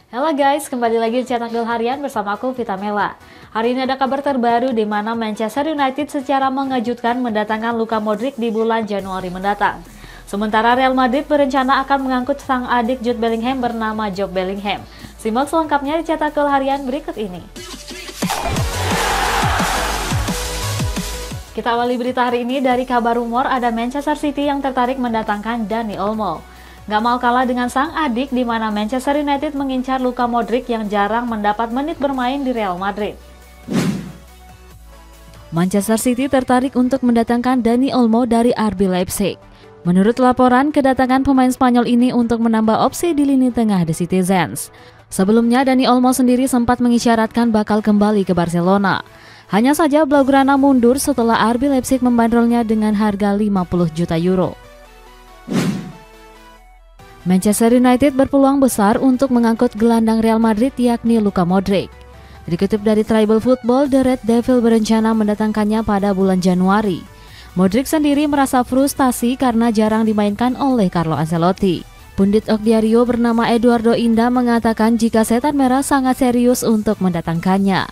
Halo guys, kembali lagi di Cetak Gol Harian bersama aku Vita Mela. Hari ini ada kabar terbaru di mana Manchester United secara mengejutkan mendatangkan Luka Modric di bulan Januari mendatang. Sementara Real Madrid berencana akan mengangkut sang adik Jude Bellingham bernama Job Bellingham. Simak selengkapnya di Cetak Gol Harian berikut ini. Kita awali berita hari ini dari kabar rumor ada Manchester City yang tertarik mendatangkan Dani Olmo. Gak mau kalah dengan sang adik di mana Manchester United mengincar Luka Modric yang jarang mendapat menit bermain di Real Madrid. Manchester City tertarik untuk mendatangkan Dani Olmo dari RB Leipzig. Menurut laporan, kedatangan pemain Spanyol ini untuk menambah opsi di lini tengah The Citizens. Sebelumnya, Dani Olmo sendiri sempat mengisyaratkan bakal kembali ke Barcelona. Hanya saja Blaugrana mundur setelah RB Leipzig membandrolnya dengan harga 50 juta euro. Manchester United berpeluang besar untuk mengangkut gelandang Real Madrid yakni Luka Modric. Dikutip dari Tribal Football, The Red Devil berencana mendatangkannya pada bulan Januari. Modric sendiri merasa frustasi karena jarang dimainkan oleh Carlo Ancelotti. Pundit Diario bernama Eduardo Inda mengatakan jika Setan Merah sangat serius untuk mendatangkannya.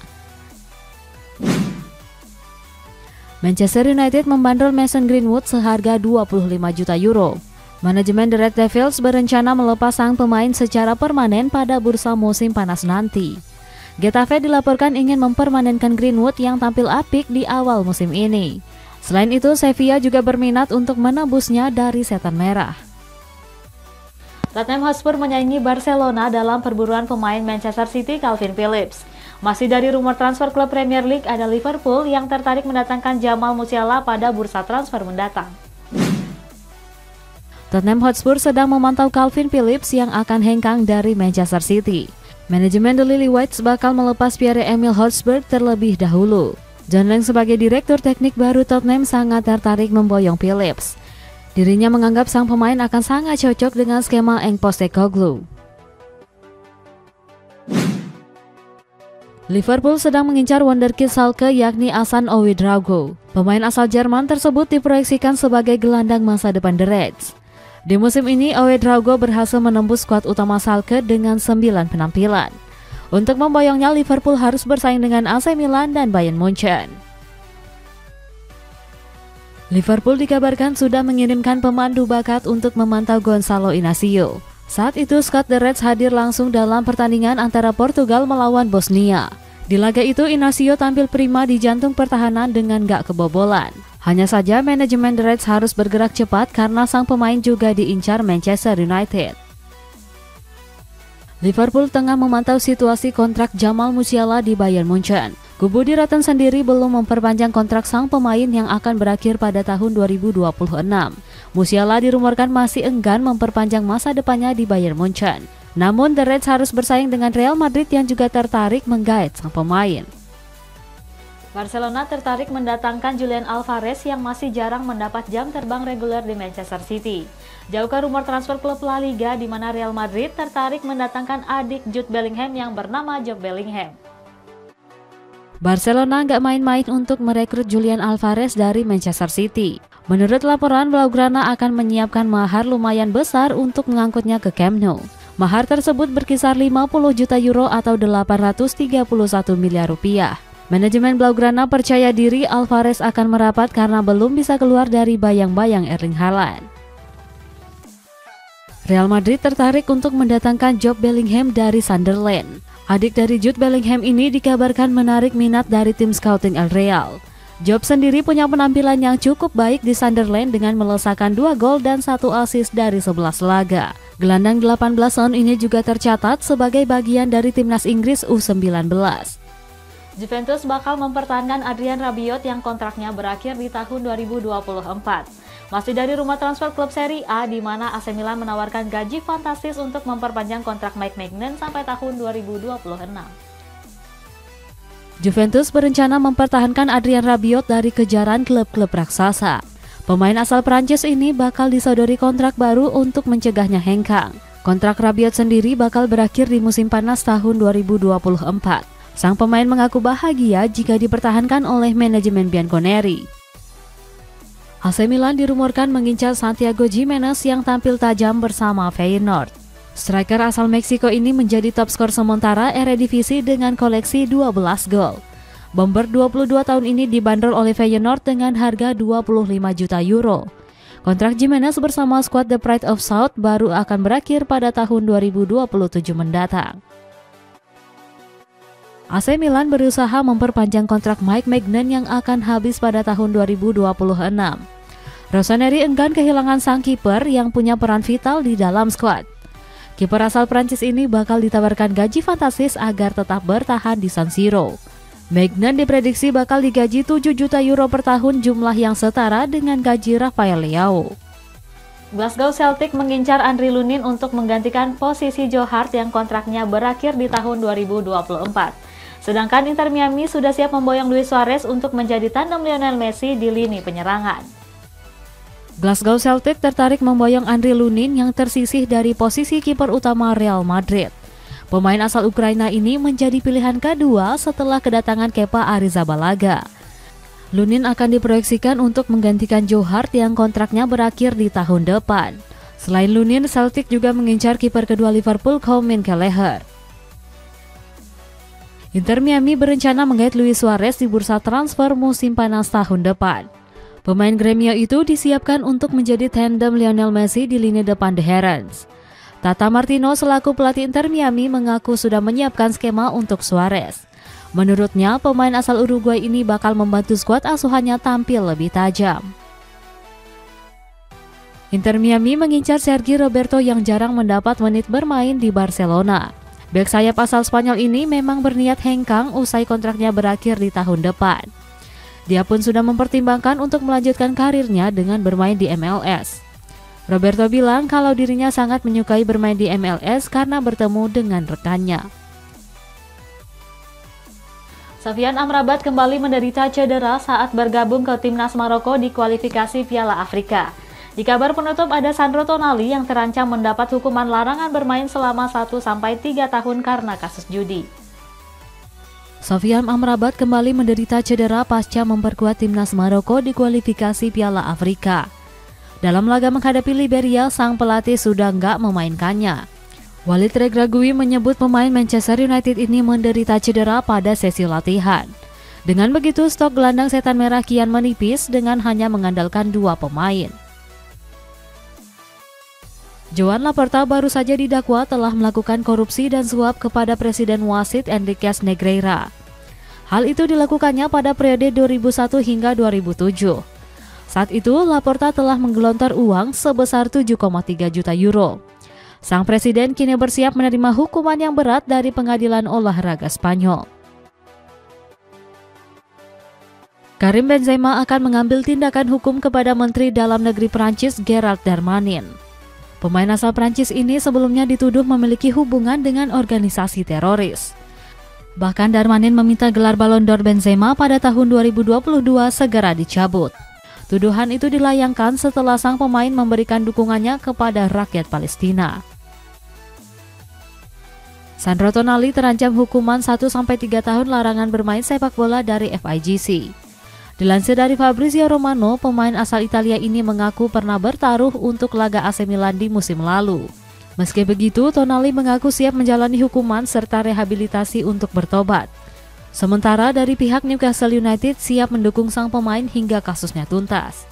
Manchester United membandrol Mason Greenwood seharga 25 juta euro. Manajemen The Red Devils berencana melepas sang pemain secara permanen pada bursa musim panas nanti. Getafe dilaporkan ingin mempermanenkan Greenwood yang tampil apik di awal musim ini. Selain itu, Sevilla juga berminat untuk menebusnya dari Setan Merah. Tottenham Hotspur menyaingi Barcelona dalam perburuan pemain Manchester City Calvin Phillips. Masih dari rumor transfer klub Premier League, ada Liverpool yang tertarik mendatangkan Jamal Musiala pada bursa transfer mendatang. Tottenham Hotspur sedang memantau Calvin Phillips yang akan hengkang dari Manchester City. Manajemen The Lily-Whites bakal melepas Pierre-Emile Hotspur terlebih dahulu. John Lang sebagai direktur teknik baru Tottenham sangat tertarik memboyong Phillips. Dirinya menganggap sang pemain akan sangat cocok dengan skema Eng Postecoglou. Liverpool sedang mengincar wonderkid Schalke yakni Hassan Ouedraogo. Pemain asal Jerman tersebut diproyeksikan sebagai gelandang masa depan The Reds. Di musim ini, Ouedraogo berhasil menembus skuad utama Schalke dengan 9 penampilan. Untuk memboyongnya, Liverpool harus bersaing dengan AC Milan dan Bayern Munchen. Liverpool dikabarkan sudah mengirimkan pemandu bakat untuk memantau Gonçalo Inacio. Saat itu, skuad The Reds hadir langsung dalam pertandingan antara Portugal melawan Bosnia. Di laga itu, Inacio tampil prima di jantung pertahanan dengan gak kebobolan. Hanya saja manajemen The Reds harus bergerak cepat karena sang pemain juga diincar Manchester United. Liverpool tengah memantau situasi kontrak Jamal Musiala di Bayern Munchen. Kubu di Rotten sendiri belum memperpanjang kontrak sang pemain yang akan berakhir pada tahun 2026. Musiala dirumorkan masih enggan memperpanjang masa depannya di Bayern Munchen. Namun The Reds harus bersaing dengan Real Madrid yang juga tertarik menggait sang pemain. Barcelona tertarik mendatangkan Julian Alvarez yang masih jarang mendapat jam terbang reguler di Manchester City. Jauhkah rumor transfer klub La Liga di mana Real Madrid tertarik mendatangkan adik Jude Bellingham yang bernama Job Bellingham. Barcelona nggak main-main untuk merekrut Julian Alvarez dari Manchester City. Menurut laporan, Blaugrana akan menyiapkan mahar lumayan besar untuk mengangkutnya ke Camp Nou. Mahar tersebut berkisar 50 juta euro atau 831 miliar rupiah. Manajemen Blaugrana percaya diri Alvarez akan merapat karena belum bisa keluar dari bayang-bayang Erling Haaland. Real Madrid tertarik untuk mendatangkan Job Bellingham dari Sunderland. Adik dari Jude Bellingham ini dikabarkan menarik minat dari tim scouting El Real. Job sendiri punya penampilan yang cukup baik di Sunderland dengan melesakkan 2 gol dan 1 assist dari 11 laga. Gelandang 18 tahun ini juga tercatat sebagai bagian dari timnas Inggris U19. Juventus bakal mempertahankan Adrien Rabiot yang kontraknya berakhir di tahun 2024. Masih dari rumah transfer klub Serie A di mana AC Milan menawarkan gaji fantastis untuk memperpanjang kontrak Mike Maignan sampai tahun 2026. Juventus berencana mempertahankan Adrien Rabiot dari kejaran klub-klub raksasa. Pemain asal Prancis ini bakal disodori kontrak baru untuk mencegahnya hengkang. Kontrak Rabiot sendiri bakal berakhir di musim panas tahun 2024. Sang pemain mengaku bahagia jika dipertahankan oleh manajemen Bianconeri. AC Milan dirumorkan mengincar Santiago Gimenez yang tampil tajam bersama Feyenoord. Striker asal Meksiko ini menjadi top skor sementara Eredivisie dengan koleksi 12 gol. Bomber 22 tahun ini dibanderol oleh Feyenoord dengan harga 25 juta euro. Kontrak Gimenez bersama skuad The Pride of South baru akan berakhir pada tahun 2027 mendatang. AC Milan berusaha memperpanjang kontrak Mike Maignan yang akan habis pada tahun 2026. Rossoneri enggan kehilangan sang kiper yang punya peran vital di dalam skuad. Kiper asal Prancis ini bakal ditawarkan gaji fantastis agar tetap bertahan di San Siro. Maignan diprediksi bakal digaji 7 juta euro per tahun, jumlah yang setara dengan gaji Rafael Leao. Glasgow Celtic mengincar Andriy Lunin untuk menggantikan posisi Joe Hart yang kontraknya berakhir di tahun 2024. Sedangkan Inter Miami sudah siap memboyong Luis Suarez untuk menjadi tandem Lionel Messi di lini penyerangan. Glasgow Celtic tertarik memboyong Andriy Lunin yang tersisih dari posisi kiper utama Real Madrid. Pemain asal Ukraina ini menjadi pilihan kedua setelah kedatangan Kepa Arrizabalaga. Lunin akan diproyeksikan untuk menggantikan Joe Hart yang kontraknya berakhir di tahun depan. Selain Lunin, Celtic juga mengincar kiper kedua Liverpool Colin Kelleher. Inter Miami berencana menggait Luis Suarez di bursa transfer musim panas tahun depan. Pemain Gremio itu disiapkan untuk menjadi tandem Lionel Messi di lini depan The Herons. Tata Martino selaku pelatih Inter Miami mengaku sudah menyiapkan skema untuk Suarez. Menurutnya, pemain asal Uruguay ini bakal membantu skuad asuhannya tampil lebih tajam. Inter Miami mengincar Sergi Roberto yang jarang mendapat menit bermain di Barcelona. Bek sayap asal Spanyol ini memang berniat hengkang usai kontraknya berakhir di tahun depan. Dia pun sudah mempertimbangkan untuk melanjutkan karirnya dengan bermain di MLS. Roberto bilang kalau dirinya sangat menyukai bermain di MLS karena bertemu dengan rekannya. Sofyan Amrabat kembali menderita cedera saat bergabung ke timnas Maroko di kualifikasi Piala Afrika. Di kabar penutup ada Sandro Tonali yang terancam mendapat hukuman larangan bermain selama 1-3 tahun karena kasus judi. Sofyan Amrabat kembali menderita cedera pasca memperkuat timnas Maroko di kualifikasi Piala Afrika. Dalam laga menghadapi Liberia, sang pelatih sudah nggak memainkannya. Walid Regragui menyebut pemain Manchester United ini menderita cedera pada sesi latihan. Dengan begitu, stok gelandang setan merah kian menipis dengan hanya mengandalkan 2 pemain. Joan Laporta baru saja didakwa telah melakukan korupsi dan suap kepada Presiden wasit Enriquez Negreira. Hal itu dilakukannya pada periode 2001 hingga 2007. Saat itu, Laporta telah menggelontor uang sebesar 7,3 juta euro. Sang presiden kini bersiap menerima hukuman yang berat dari pengadilan olahraga Spanyol. Karim Benzema akan mengambil tindakan hukum kepada Menteri Dalam Negeri Prancis Gerald Darmanin. Pemain asal Prancis ini sebelumnya dituduh memiliki hubungan dengan organisasi teroris. Bahkan Darmanin meminta gelar Ballon d'Or Benzema pada tahun 2022 segera dicabut. Tuduhan itu dilayangkan setelah sang pemain memberikan dukungannya kepada rakyat Palestina. Sandro Tonali terancam hukuman 1-3 tahun larangan bermain sepak bola dari FIGC. Dilansir dari Fabrizio Romano, pemain asal Italia ini mengaku pernah bertaruh untuk laga AC Milan di musim lalu. Meski begitu, Tonali mengaku siap menjalani hukuman serta rehabilitasi untuk bertobat. Sementara dari pihak Newcastle United siap mendukung sang pemain hingga kasusnya tuntas.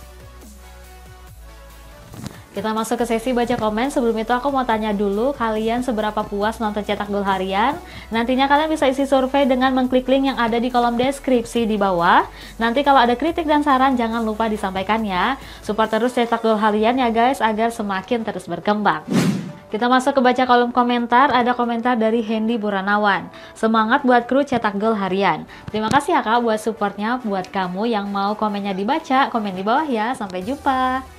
Kita masuk ke sesi baca komen. Sebelum itu aku mau tanya dulu, kalian seberapa puas nonton Cetak Gol Harian? Nantinya kalian bisa isi survei dengan mengklik link yang ada di kolom deskripsi di bawah. Nanti kalau ada kritik dan saran jangan lupa disampaikan ya. Support terus Cetak Gol Harian ya guys, agar semakin terus berkembang. Kita masuk ke baca kolom komentar. Ada komentar dari Hendy Buranawan. Semangat buat kru Cetak Gol Harian. Terima kasih ya kak buat supportnya. Buat kamu yang mau komennya dibaca, komen di bawah ya. Sampai jumpa.